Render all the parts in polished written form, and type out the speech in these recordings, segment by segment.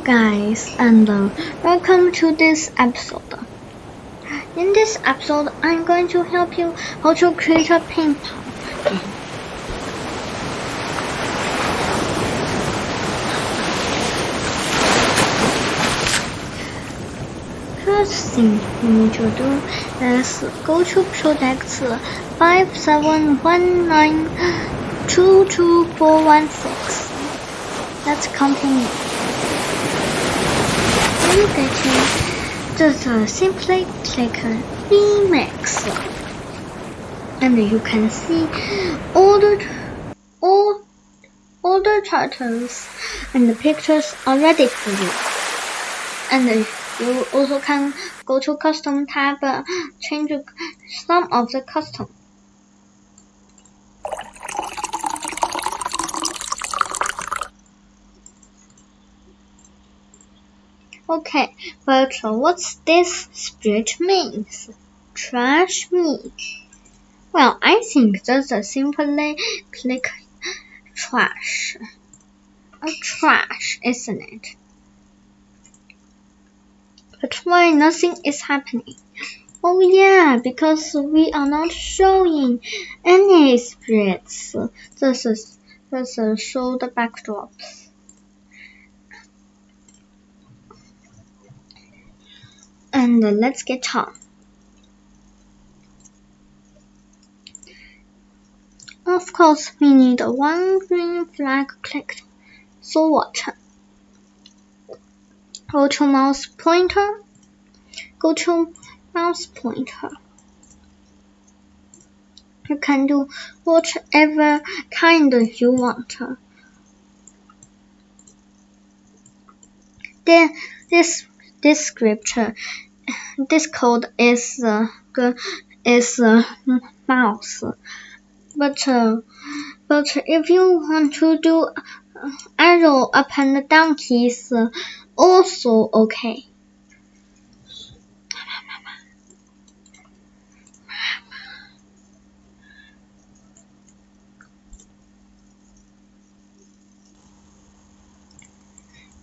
guys, and welcome to this episode. In this episode, I'm going to help you how to create a ping-pong game. First thing you need to do is go to projects 571922416. Let's continue. When you get in, just simply click Remix, and you can see all the characters and the pictures are ready for you. And you also can go to Custom tab, change some of the custom. Okay, but what's this spirit means? Trash me. Well, I think just simply click trash. A trash, isn't it? But why nothing is happening? Oh yeah, because we are not showing any spirits. Just show the backdrops. And let's get on. Of course, we need one green flag clicked. So what? Go to mouse pointer. You can do whatever kind you want. This code is mouse, but if you want to do arrow up and down keys, also okay.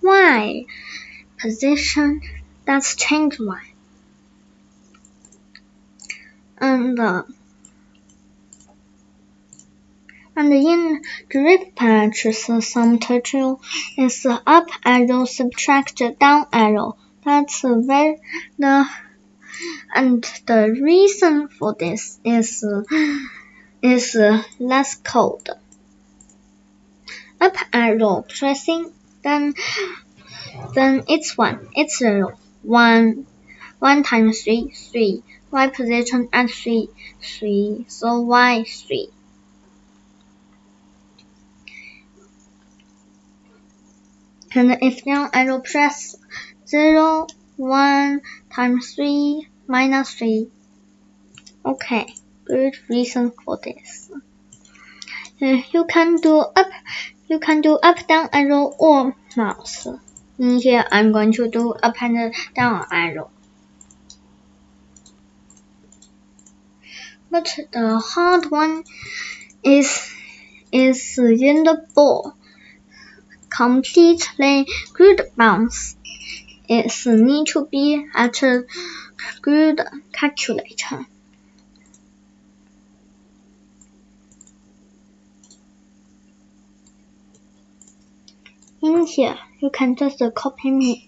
Why? Position, that's change one. And in drift patch, some tutorial is up arrow subtract down arrow. That's and the reason for this is less code. Up arrow pressing, then it's 1, it's 0. 1 times 3, 3. Y position at 3, 3. So Y 3. And if down arrow press 0, 1 times 3 minus 3. Okay, good reason for this. You can do up down arrow or mouse. In here I'm going to do up and down arrow. But the hard one is in the ball. Completely good bounce. It needs to be at a good calculator. In here, you can just copy me.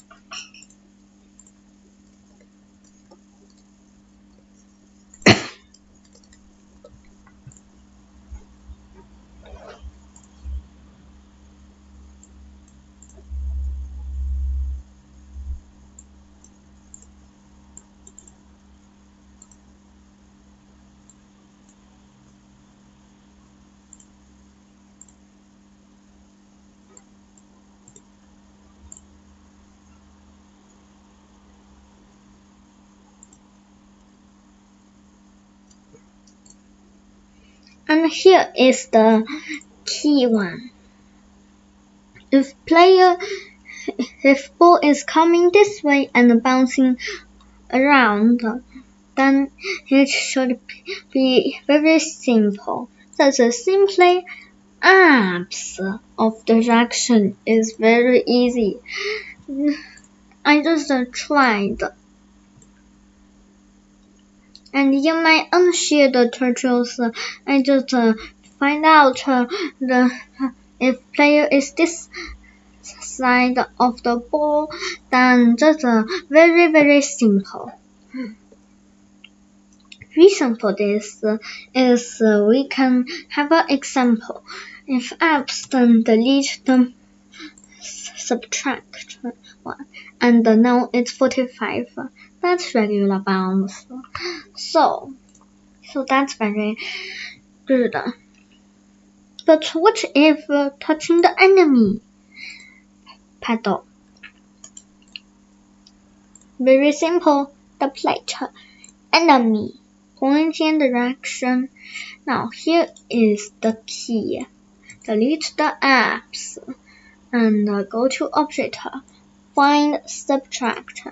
And here is the key one. If ball is coming this way and bouncing around, then it should be very simple. Just simply apps of direction is very easy. I just tried. And in my unshared tutorials, I just find out if player is this side of the ball, then just very simple. Reason for this is we can have an example. If apps then delete the subtract one, and now it's 45. That's regular bounds. So that's very good. But what if touching the enemy pedal? Very simple. The plate enemy pointing direction. Now here is the key. Delete the apps and go to object. Find subtract.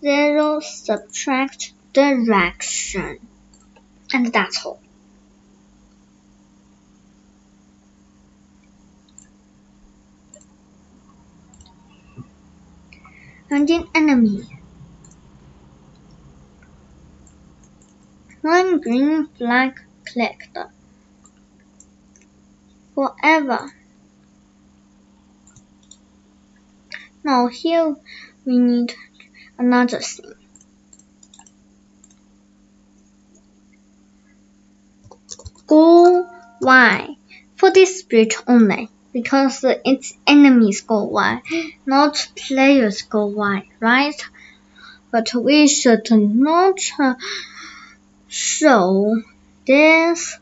0 subtract direction. And that's all. And in enemy. One green flag clicked. Forever. Now here we need another thing. Go Y for this bridge only, because it's enemies go Y, not players go Y, right? But we should not show this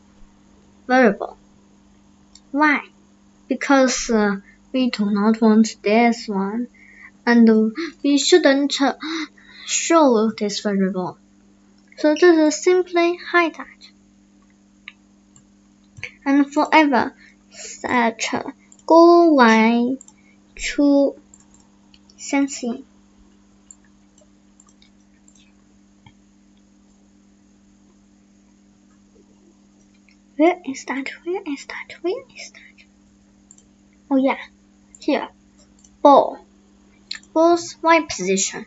variable. Why? Because we do not want this one, and we shouldn't show this variable. So this is simply hide that. And forever set go Y to sensing. Where is that? Oh yeah, here. Ball's Y position.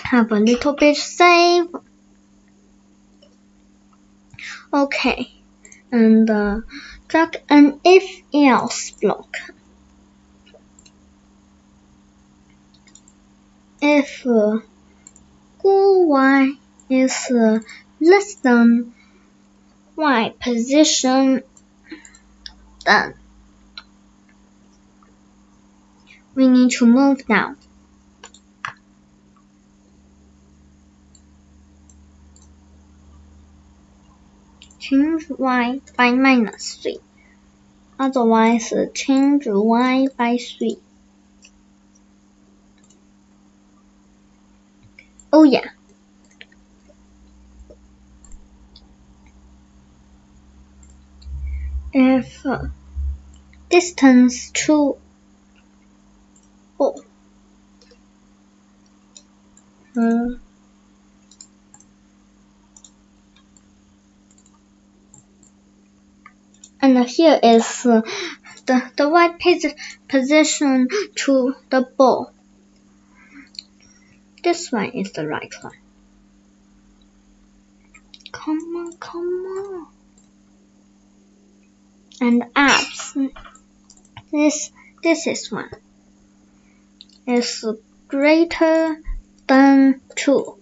Have a little bit save. Okay, and drag an if else block. If go Y is less than Y position, then we need to move down. Change Y by -3. Otherwise, change Y by 3. Oh yeah. If distance to and here is the Y position to the ball. This one is the right one. Come on. And apps. This is one. Is greater than 2.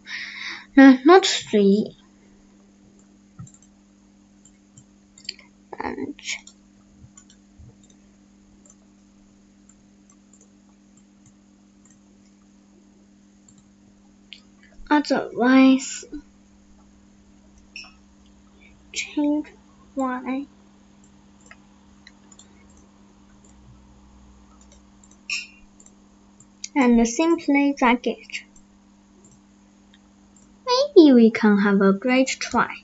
No, not 3. And otherwise, change Y. And simply drag it. Maybe we can have a great try.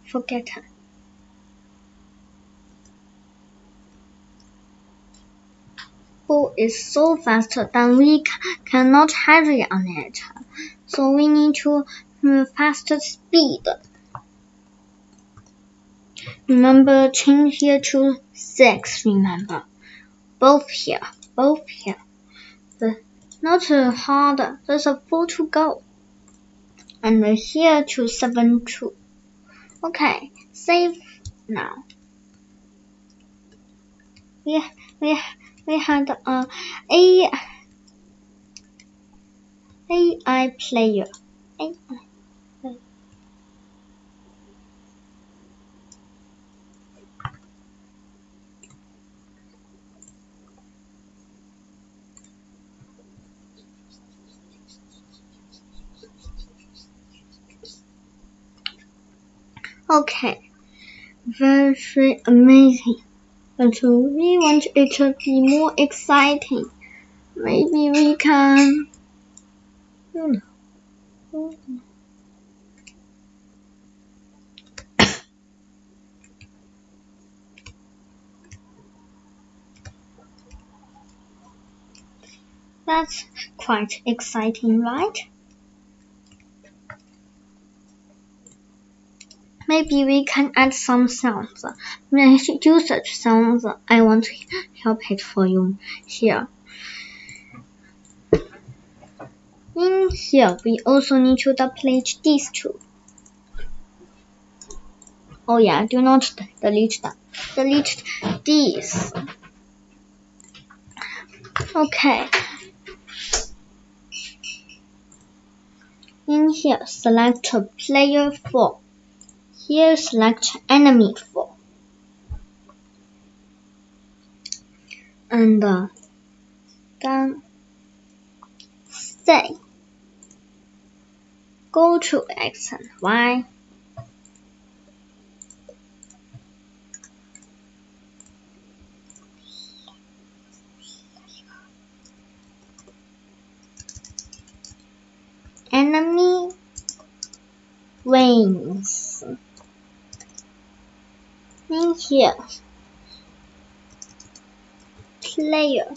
Forget it. Ball is so fast that we cannot hurry on it. So we need to move faster speed. Remember, change here to 6, remember. Both here. Not hard, there's a 4 to go. And here to 7 2. Okay, save now. We had a AI player. Okay, very amazing. But we want it to be more exciting. Maybe we can. That's quite exciting, right? Maybe we can add some sounds. When I do such sounds, I want to help it for you here. In here, we also need to delete these two. Oh yeah, do not delete them. Delete these. Okay. In here, select player 4. Here, select enemy 4. And then say, go to X and Y. Enemy wins. In here, player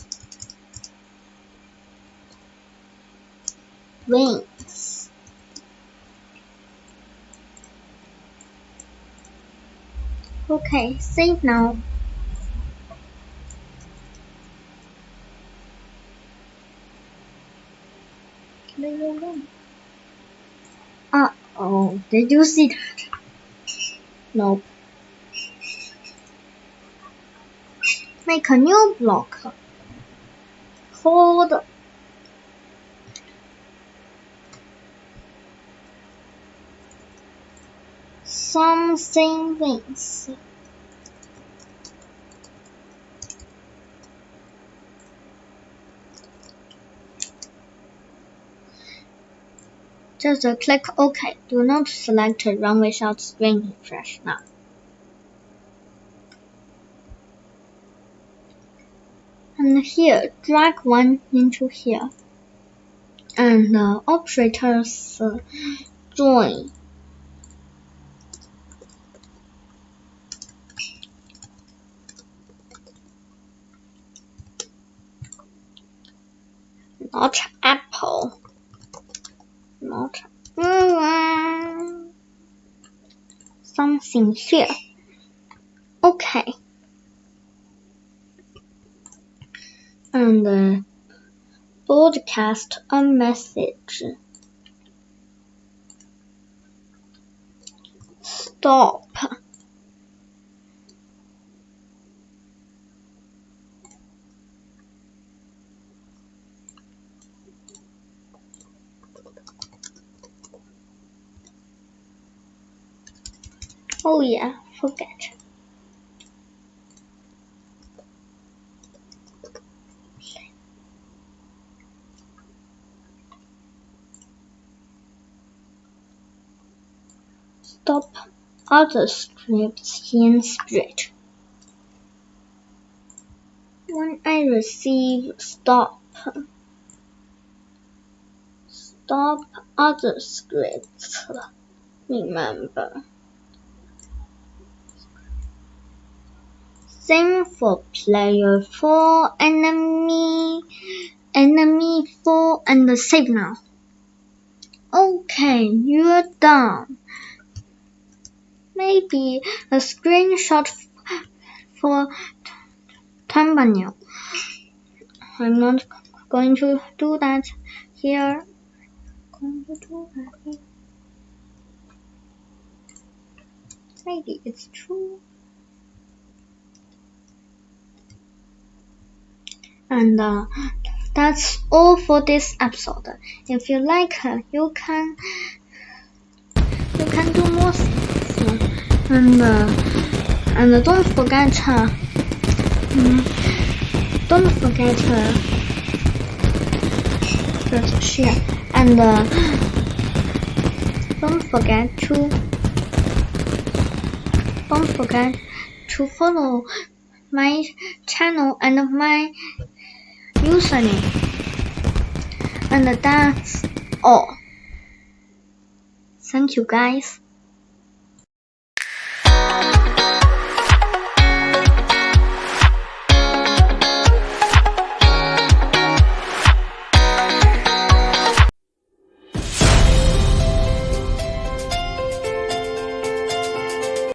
wins. Okay, save now. Player win. Uh-oh, did you see that? Nope. Make a new block. Hold something wins. Just click OK. Do not select Run without screen refresh now. And here, drag one into here. And operators join. Not apple. Not something here. Okay. And broadcast a message. Stop. Oh yeah, forget. Stop other scripts in Spirit. When I receive stop other scripts, remember. Same for player 4, enemy 4, and save now. Okay, you're done. maybe a screenshot for thumbnail. I'm not going to do that here. Maybe it's true. And that's all for this episode. If you like her, you can do more things. And don't forget to share, and don't forget to follow my channel and my username. And that's all. Thank you guys.